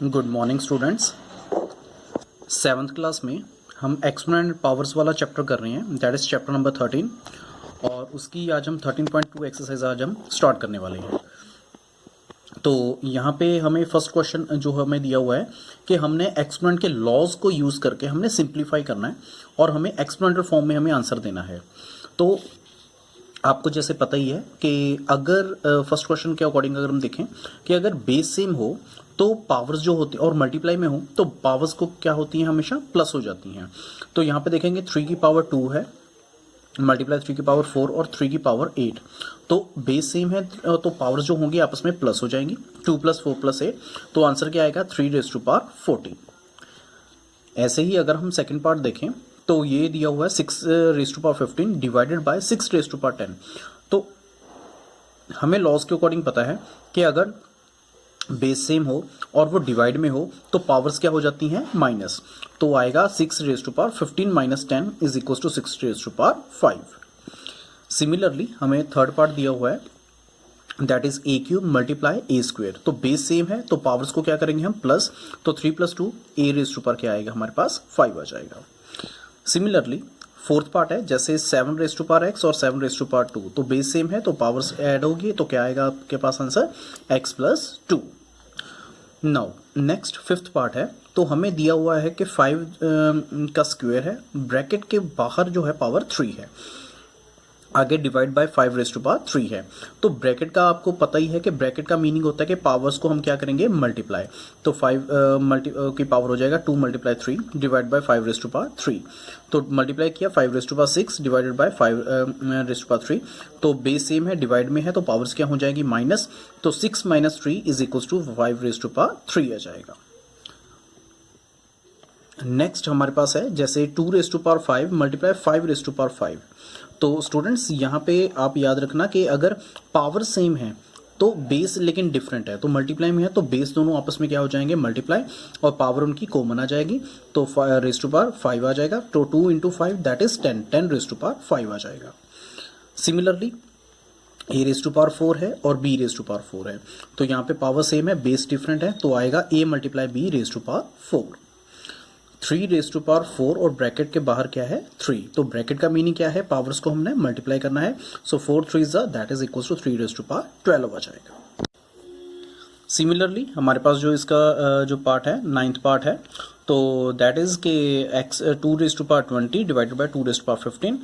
Good morning students. Seventh class में हम exponent powers वाला चैप्टर कर रहे हैं, दैट इज़ चैप्टर नंबर 13 और उसकी आज हम 13.2 एक्सरसाइज आज हम स्टार्ट करने वाले हैं। तो यहाँ पे हमें फर्स्ट क्वेश्चन जो हमें दिया हुआ है कि हमने एक्सपोनेंट के लॉज को यूज़ करके हमने सिंप्लीफाई करना है और हमें एक्सपोनेंटल फॉर्म में हमें आंसर देना है। तो आपको जैसे पता ही है कि अगर फर्स्ट क्वेश्चन के अकॉर्डिंग अगर हम देखें कि अगर बेस सेम हो तो पावर्स जो होती है और मल्टीप्लाई में हो तो पावर्स को क्या होती हैं, हमेशा प्लस हो जाती हैं। तो यहाँ पे देखेंगे 3 की पावर 2 है मल्टीप्लाई 3 की पावर 4 और 3 की पावर 8। तो बेस सेम है तो पावर्स जो होंगी आपस में प्लस हो जाएंगी, 2 + 4 + 8। तो आंसर क्या आएगा 3⁻14। ऐसे ही अगर हम सेकेंड पार्ट देखें तो ये दिया हुआ है 6⁻15 डिवाइडेड बाय 6⁻10। तो हमें लॉस के अकॉर्डिंग पता है कि अगर बेस सेम हो और वो डिवाइड में हो तो पावर्स क्या हो जाती हैं, माइनस। तो आएगा 6⁻15 - 10 = 6⁻5। सिमिलरली हमें थर्ड पार्ट दिया हुआ है दैट इज a³ × a²। तो बेस सेम है तो पावर्स को क्या करेंगे हम, प्लस। तो 3 + 2 a² क्या आएगा हमारे पास 5 आ जाएगा। सिमिलरली फोर्थ पार्ट है जैसे 7⁻x और 7⁻2। तो बेस सेम है तो पावर्स ऐड होगी तो क्या आएगा आपके पास answer x + 2। Now next fifth part है। तो हमें दिया हुआ है कि 5 का स्क्वायर है, ब्रैकेट के बाहर जो है पावर 3 है, आगे डिवाइड बाय 5⁻3 है। तो ब्रैकेट का आपको पता ही है कि ब्रैकेट का मीनिंग होता है कि पावर्स को हम क्या करेंगे, मल्टीप्लाई। तो 5 की पावर हो जाएगा 2 × 3 डिवाइड बाय 5⁻3। तो मल्टीप्लाई किया 5⁻6 डिवाइडेड बाय 5⁻3। तो बेस सेम है डिवाइड में है तो पावर्स क्या हो जाएगी, माइनस। तो 6 - 3 = 5⁻3 आ जाएगा। नेक्स्ट हमारे पास है जैसे 2⁻5 × 5⁻5। तो स्टूडेंट्स यहाँ पे आप याद रखना कि अगर पावर सेम है तो बेस लेकिन डिफरेंट है, तो मल्टीप्लाई में है तो बेस दोनों आपस में क्या हो जाएंगे, मल्टीप्लाई, और पावर उनकी कॉमन आ जाएगी तो 5 आ जाएगा। तो 2 × 5 दैट इज 10⁻5 आ जाएगा। सिमिलरली a⁻4 है और b⁻4 है। तो यहाँ पे पावर सेम है, बेस डिफरेंट है तो आएगा a × b⁻4। 3⁻4 और ब्रैकेट के बाहर क्या है 3। तो ब्रैकेट का मीनिंग क्या है, पावर्स को हमने मल्टीप्लाई करना है। सो 4 3 दैट इज इक्वल टू 3⁻12 आ जाएगा। सिमिलरली हमारे पास जो इसका जो पार्ट है, नाइन्थ पार्ट है, तो दैट इज के x 2⁻20 डिवाइडेड बाय 2⁻15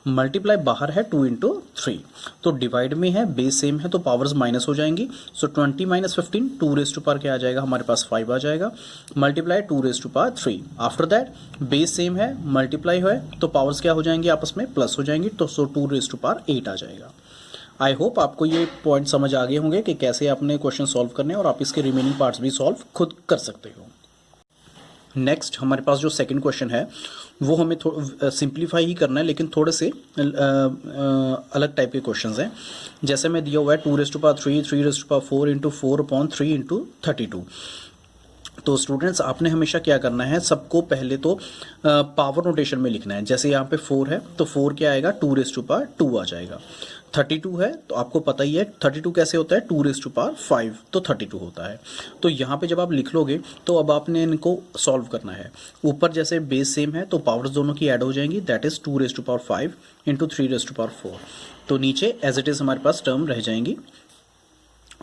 मल्टीप्लाई बाहर है 2 × 3। तो डिवाइड में है, बेस सेम है तो पावर्स माइनस हो जाएंगी। सो 20 - 15 2 क्या आ जाएगा हमारे पास 5 आ जाएगा, multiply 2⁻3। After that base same है, मल्टीप्लाई है तो पावर्स क्या हो जाएंगी, आपस में प्लस हो जाएंगी। तो 2⁸ आ जाएगा। आई होप आपको ये पॉइंट समझ आ गए होंगे कि कैसे आपने क्वेश्चन सॉल्व करने और आप इसके रिमेनिंग पार्ट्स भी सॉल्व खुद कर सकते हो। नेक्स्ट हमारे पास जो सेकंड क्वेश्चन है वो हमें सिंप्लीफाई ही करना है, लेकिन थोड़े से अलग टाइप के क्वेश्चंस हैं। जैसे मैं दिया हुआ है 2⁻3 3⁻4 × 4/3 × 32। तो स्टूडेंट्स आपने हमेशा क्या करना है, सबको पहले तो पावर नोटेशन में लिखना है। जैसे यहाँ पे 4 है तो 4 क्या आएगा 2⁻2 आ जाएगा। 32 है तो आपको पता ही है 32 कैसे होता है 2�5, तो 32 होता है। तो यहाँ पे जब आप लिख लोगे तो अब आपने इनको सॉल्व करना है। ऊपर जैसे बेस सेम है तो पावर्स दोनों की ऐड हो जाएंगी, दैट इज 2�5 × 3⁻4। तो नीचे एज इट इज़ हमारे पास टर्म रह जाएंगी।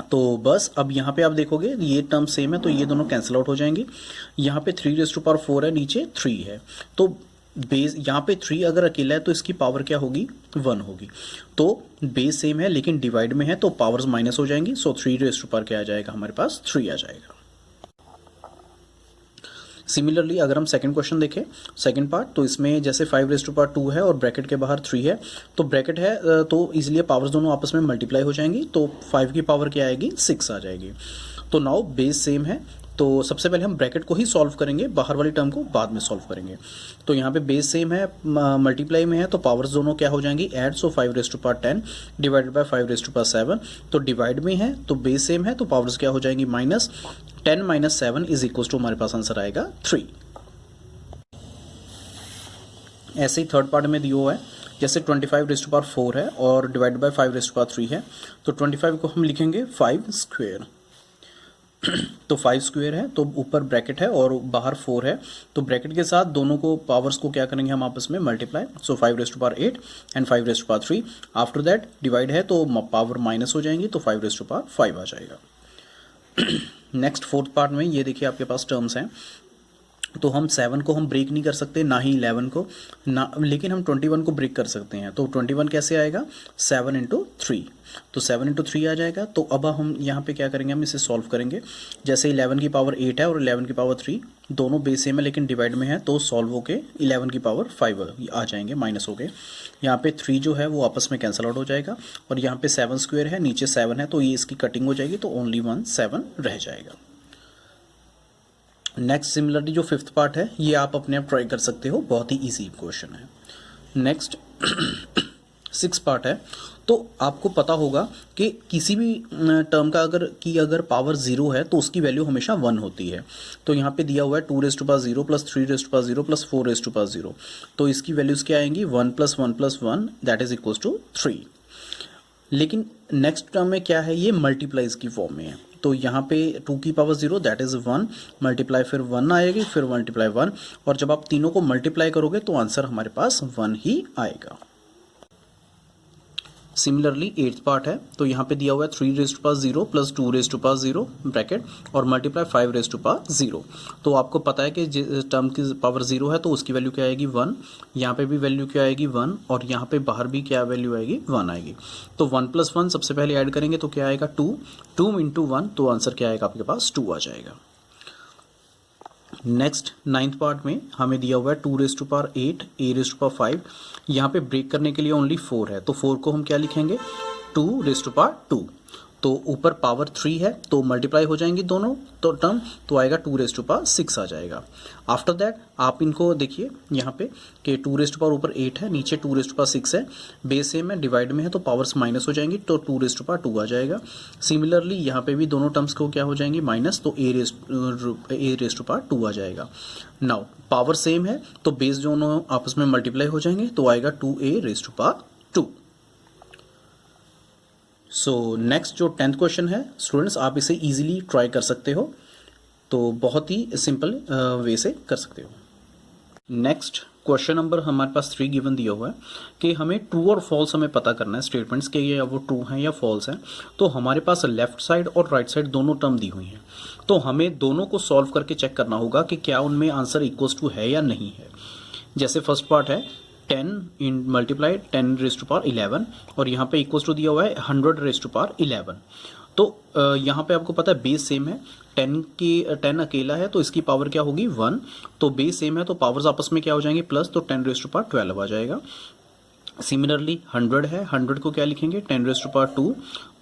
तो बस अब यहाँ पे आप देखोगे ये टर्म सेम है तो ये दोनों कैंसिल आउट हो जाएंगी। यहाँ पे 3⁻4 है, नीचे 3 है, तो बेस यहाँ पे 3 अगर अकेला है तो इसकी पावर क्या होगी 1 होगी। तो बेस सेम है लेकिन डिवाइड में है तो पावर्स माइनस हो जाएंगी। सो 3⁻4 क्या आ जाएगा हमारे पास 3 आ जाएगा। सिमिलरली अगर हम सेकंड क्वेश्चन देखें, सेकंड पार्ट, तो इसमें जैसे 5⁻2 है और ब्रैकेट के बाहर 3 है। तो ब्रैकेट है तो इसलिए पावर्स दोनों आपस में मल्टीप्लाई हो जाएंगी। तो 5 की पावर क्या आएगी 6 आ जाएगी। तो नाउ बेस सेम है तो सबसे पहले हम ब्रैकेट को ही सॉल्व करेंगे, बाहर वाली टर्म को बाद में सॉल्व करेंगे। तो यहाँ पे बेस सेम है, मल्टीप्लाई में है तो पावर्स दोनों क्या हो जाएंगी ऐड। So 5⁻10 divided by 5⁻7। तो डिवाइड में है तो बेस सेम है तो पावर्स क्या हो जाएंगी माइनस। 10 - 7 = हमारे पास आंसर आएगा 3। ऐसे ही थर्ड पार्ट में दिया हुआ है जैसे 25⁻4 है और डिवाइड बाय 5⁻3 है। तो 25 को हम लिखेंगे 5 स्क्वायर तो 5 स्क्वायर है, तो ऊपर ब्रैकेट है और बाहर 4 है, तो ब्रैकेट के साथ दोनों को पावर्स को क्या करेंगे हम आपस में multiply. So 5 raise to power 8 and 5 raise to power 3। After that divide है तो पावर माइनस हो जाएंगी, तो 5 रेज़ टू पावर 5 आ जाएगा। नेक्स्ट फोर्थ पार्ट में ये देखिए आपके पास टर्म्स हैं, तो हम 7 को हम ब्रेक नहीं कर सकते, ना ही 11 को ना, लेकिन हम 21 को ब्रेक कर सकते हैं। तो 21 कैसे आएगा, 7 इंटू 3, तो 7 इंटू 3 आ जाएगा। तो अब हम यहाँ पे क्या करेंगे, हम इसे सॉल्व करेंगे। जैसे 11 की पावर 8 है और 11 की पावर 3 दोनों बेस सेम है लेकिन डिवाइड में है, तो सॉल्व होके 11 की पावर 5 आ जाएंगे, माइनस हो गए। यहाँ पे 3 जो है वो आपस में कैंसिल आउट हो जाएगा, और यहाँ पे 7 स्क्वायर है, नीचे 7 है, तो ये इसकी कटिंग हो जाएगी, तो ओनली 1 7 रह जाएगा। नेक्स्ट सिमिलरली जो फिफ्थ पार्ट है ये आप अपने आप ट्राई कर सकते हो, बहुत ही इजी क्वेश्चन है। नेक्स्ट सिक्स पार्ट है, तो आपको पता होगा कि किसी भी टर्म का अगर पावर 0 है तो उसकी वैल्यू हमेशा 1 होती है। तो यहाँ पे दिया हुआ है 2 raise to power 0 plus 3 raise to power 0 plus 4 raise to power 0, तो इसकी वैल्यूज़ क्या आएंगी, 1 plus 1 plus 1 that is equals to 3। लेकिन नेक्स्ट टर्म में क्या है, ये मल्टीप्लाइज की फॉर्म में है, तो यहाँ पे 2 की पावर 0 दैट इज़ 1, मल्टीप्लाई फिर 1 आएगी, फिर मल्टीप्लाई 1, और जब आप तीनों को मल्टीप्लाई करोगे तो आंसर हमारे पास 1 ही आएगा। सिमिलरली एट्थ पार्ट है, तो यहाँ पे दिया हुआ है 3 raise to power 0 plus 2 raise to power 0 bracket और मल्टीप्लाई 5 रेज़ टू पावर 0। तो आपको पता है कि टर्म की पावर 0 है तो उसकी वैल्यू क्या आएगी 1, यहाँ पे भी वैल्यू क्या आएगी 1, और यहाँ पे बाहर भी क्या वैल्यू आएगी 1 आएगी। तो 1 प्लस 1 सबसे पहले ऐड करेंगे तो क्या आएगा 2, 2 इंटू 1, तो आंसर क्या आएगा आपके पास 2 आ जाएगा। नेक्स्ट नाइन्थ पार्ट में हमें दिया हुआ है 2 raise to power 8 A raise to power 5, यहाँ पे ब्रेक करने के लिए ओनली 4 है, तो 4 को हम क्या लिखेंगे 2 रेज़ टू पावर 2, तो ऊपर पावर 3 है तो मल्टीप्लाई हो जाएंगी दोनों तो टर्म, तो आएगा 2 रेज़ टू पावर 6 आ जाएगा। आफ्टर दैट आप इनको देखिए यहाँ पे कि 2 रेज़ टू पावर ऊपर 8 है, नीचे 2 रेज़ टू पावर 6 है, बेस सेम है, डिवाइड में है तो पावर्स माइनस हो जाएंगी, तो 2 रेज़ टू पावर 2 आ जाएगा। सिमिलरली यहाँ पे भी दोनों टर्म्स को क्या हो जाएंगी माइनस, तो ए रेज़ टू पावर 2 आ जाएगा। नाउ पावर सेम है तो बेस दोनों आपस में मल्टीप्लाई हो जाएंगे, तो आएगा 2a raise to power 2। So next जो 10th क्वेश्चन है स्टूडेंट्स, आप इसे इजीली ट्राई कर सकते हो, तो बहुत ही सिंपल वे से कर सकते हो। नेक्स्ट क्वेश्चन नंबर हमारे पास 3 गिवन दिया हुआ है कि हमें ट्रू और फॉल्स हमें पता करना है स्टेटमेंट्स के, ये वो ट्रू हैं या फॉल्स हैं। तो हमारे पास लेफ्ट साइड और राइट साइड दोनों टर्म दी हुई हैं, तो हमें दोनों को सॉल्व करके चेक करना होगा कि क्या उनमें आंसर इक्वल्स टू है या नहीं है। जैसे फर्स्ट पार्ट है 10 इन मल्टीप्लाई 10 रेज़ टू पावर 11, और यहाँ पे इक्वल्स टू दिया हुआ है 100 रेज़ टू पावर 11। तो यहाँ पे आपको पता है बेस सेम है, 10 अकेला है तो इसकी पावर क्या होगी 1, तो बेस सेम है तो पावर्स आपस में क्या हो जाएंगे प्लस, तो 10 रेज़ टू पावर 12 आ जाएगा। सिमिलरली 100 है, 100 को क्या लिखेंगे 10 रेज़ टू पावर 2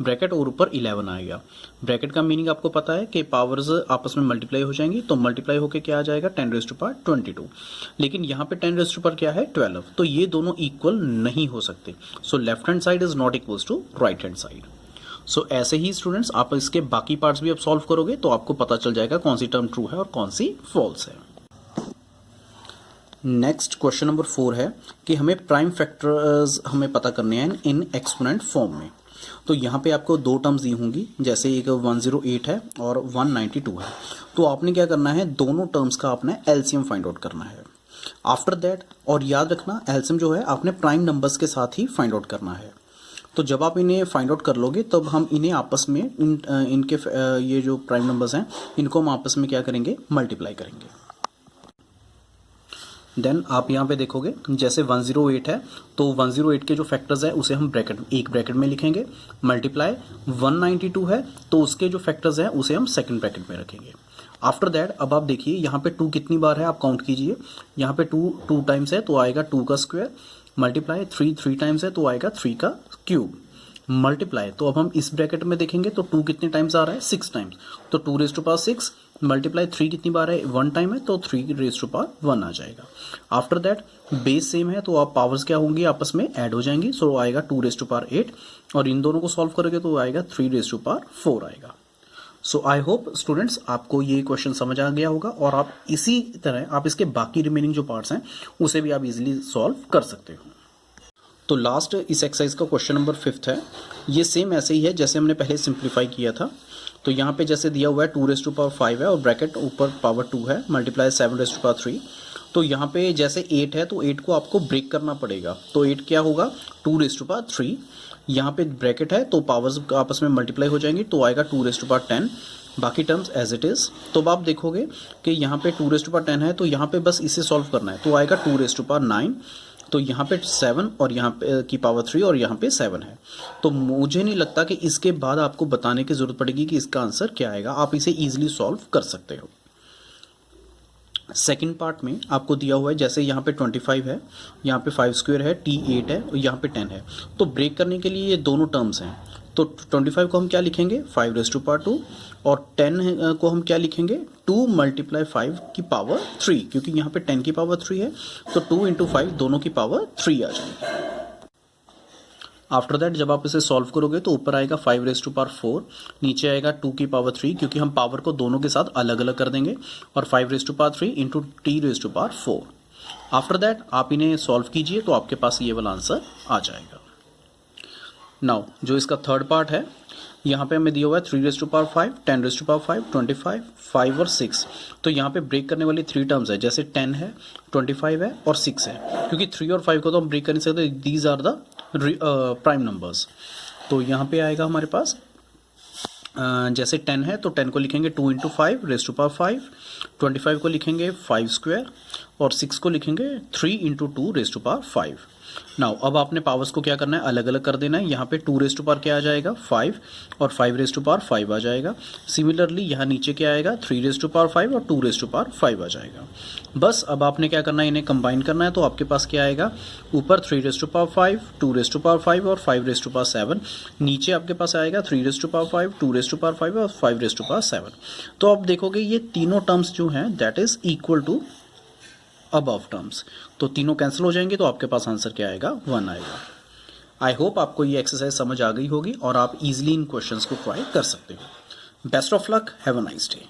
ब्रैकेट और ऊपर 11 आएगा। ब्रैकेट का मीनिंग आपको पता है कि पावर्स आपस में मल्टीप्लाई हो जाएंगी, तो मल्टीप्लाई होके क्या आ जाएगा 10 रेज़ टू पावर 22। लेकिन यहाँ पे 10 रेज़ टू पावर क्या है 12, तो ये दोनों इक्वल नहीं हो सकते। So left hand side is not equals to right hand side. So ऐसे ही स्टूडेंट्स आप इसके बाकी पार्ट्स भी अब सॉल्व करोगे तो आपको पता चल जाएगा कौन सी टर्म ट्रू है और कौन सी फॉल्स है। नेक्स्ट क्वेश्चन नंबर 4 है कि हमें प्राइम फैक्टर्स हमें पता करने हैं इन एक्सपोनेंट फॉर्म में। तो यहाँ पे आपको दो टर्म्स दी होंगी, जैसे एक 108 है और 192 है, तो आपने क्या करना है दोनों टर्म्स का आपने एलसीएम फाइंड आउट करना है। आफ्टर दैट, और याद रखना एलसीएम जो है आपने प्राइम नंबर्स के साथ ही फाइंड आउट करना है। तो जब आप इन्हें फाइंड आउट कर लोगे तब हम इन्हें आपस में इनके ये जो प्राइम नंबर्स हैं इनको हम आपस में क्या करेंगे मल्टीप्लाई करेंगे। देन आप यहाँ पे देखोगे जैसे 108 है तो 108 के जो फैक्टर्स है उसे हम एक ब्रैकेट में लिखेंगे, मल्टीप्लाई 192 है तो उसके जो फैक्टर्स हैं उसे हम सेकंड ब्रैकेट में रखेंगे। आफ्टर दैट अब आप देखिए यहाँ पे 2 कितनी बार है आप काउंट कीजिए, यहाँ पे 2 टाइम्स है तो आएगा 2 का स्क्वायर, मल्टीप्लाई 3 टाइम्स है तो आएगा 3 का क्यूब, मल्टीप्लाई तो अब हम इस ब्रैकेट में देखेंगे तो 2 कितने टाइम्स आ रहा है 6 टाइम्स, तो 2 रेज़ टू पावर 6 मल्टीप्लाई 3 कितनी बार है 1 टाइम है तो 3 रेज़ टू पावर 1 आ जाएगा। आफ्टर दैट बेस सेम है तो आप पावर्स क्या होंगी आपस में ऐड हो जाएंगी, सो आएगा 2 रेज़ टू पावर 8 और इन दोनों को सॉल्व करोगे तो आएगा 3 रेज़ टू पावर 4 आएगा। सो आई होप स्टूडेंट्स आपको ये क्वेश्चन समझ आ गया होगा और आप इसी तरह आप इसके बाकी रिमेनिंग जो पार्ट्स हैं उसे भी आप इजीली सॉल्व कर सकते हो। तो लास्ट इस एक्सरसाइज का क्वेश्चन नंबर 5 है, ये सेम ऐसे ही है जैसे हमने पहले सिंप्लीफाई किया था। तो यहाँ पे जैसे दिया हुआ है 2⁵ है और ब्रैकेट ऊपर पावर 2 है, मल्टीप्लाई 7⁵3। तो यहाँ पे जैसे 8 है तो 8 को आपको ब्रेक करना पड़ेगा। तो 8 क्या होगा 2⁵3, यहाँ पे ब्रैकेट है तो पावर्स आपस में मल्टीप्लाई हो जाएंगी तो आएगा 2⁻10, बाकी टर्म्स एज इट इज़। तो अब आप देखोगे कि यहाँ पे 2⁻10 है तो यहाँ पे बस इसे सॉल्व करना है तो आएगा 2�9। तो यहाँ पे 7 और यहाँ पे की पावर 3 और यहाँ पे 7 है। तो मुझे नहीं लगता कि इसके बाद आपको बताने की ज़रूरत पड़ेगी कि इसका आंसर क्या आएगा, आप इसे ईजिली सॉल्व कर सकते हो। सेकंड पार्ट में आपको दिया हुआ है जैसे यहाँ पे 25 है, यहाँ पे 5² है, t8 है और यहाँ पे 10 है। तो ब्रेक करने के लिए ये दोनों टर्म्स हैं। तो 25 को हम क्या लिखेंगे 5⁻2 और 10 को हम क्या लिखेंगे 2 × 5 की पावर 3, क्योंकि यहाँ पे 10 की पावर 3 है तो 2 × 5 दोनों की पावर 3 आ जाएगी। आफ्टर दैट जब आप इसे सॉल्व करोगे तो ऊपर आएगा 5⁻4, नीचे आएगा 2 की पावर 3, क्योंकि हम पावर को दोनों के साथ अलग अलग कर देंगे, और 5⁻3 × t⁻4। आफ्टर दैट आप इन्हें सॉल्व कीजिए तो आपके पास ये वाला आंसर आ जाएगा। नाउ जो इसका थर्ड पार्ट है, यहाँ पे हमें दिया हुआ है 3⁵5, 10⁵5, 25, 5 और 6। तो यहाँ पे ब्रेक करने वाली 3 टर्म्स है, जैसे 10 है, 25 है और 6 है, क्योंकि 3 और 5 को तो हम ब्रेक कर नहीं सकते, these are the prime numbers. तो यहाँ पे आएगा हमारे पास जैसे 10 है तो 10 को लिखेंगे 2 × 5⁵5, 25 को लिखेंगे 5² और 6 को लिखेंगे 3 × 2⁵5। नाउ अब आपने पावर्स को क्या करना है अलग अलग कर देना है। यहाँ पे 2 क्या आ जाएगा 5 और 5⁵5 आ जाएगा। सिमिलरली यहाँ नीचे क्या आएगा 3⁵5 और 2⁵5 आ जाएगा। बस अब आपने क्या करना है इन्हें कंबाइन करना है। तो आपके पास क्या आएगा ऊपर 3⁵5, 2⁵5 और 5⁵7, नीचे आपके पास आएगा 3⁵5, 2⁵5 और 5⁵7। तो अब देखोगे ये तीनों टर्म्स जो हैं that is equal to above terms, तो तीनों कैंसिल हो जाएंगे तो आपके पास आंसर क्या आएगा 1 आएगा। आई होप आपको ये एक्सरसाइज समझ आ गई होगी और आप इजीली इन क्वेश्चंस को ट्राई कर सकते हो। Best of luck, have a nice day.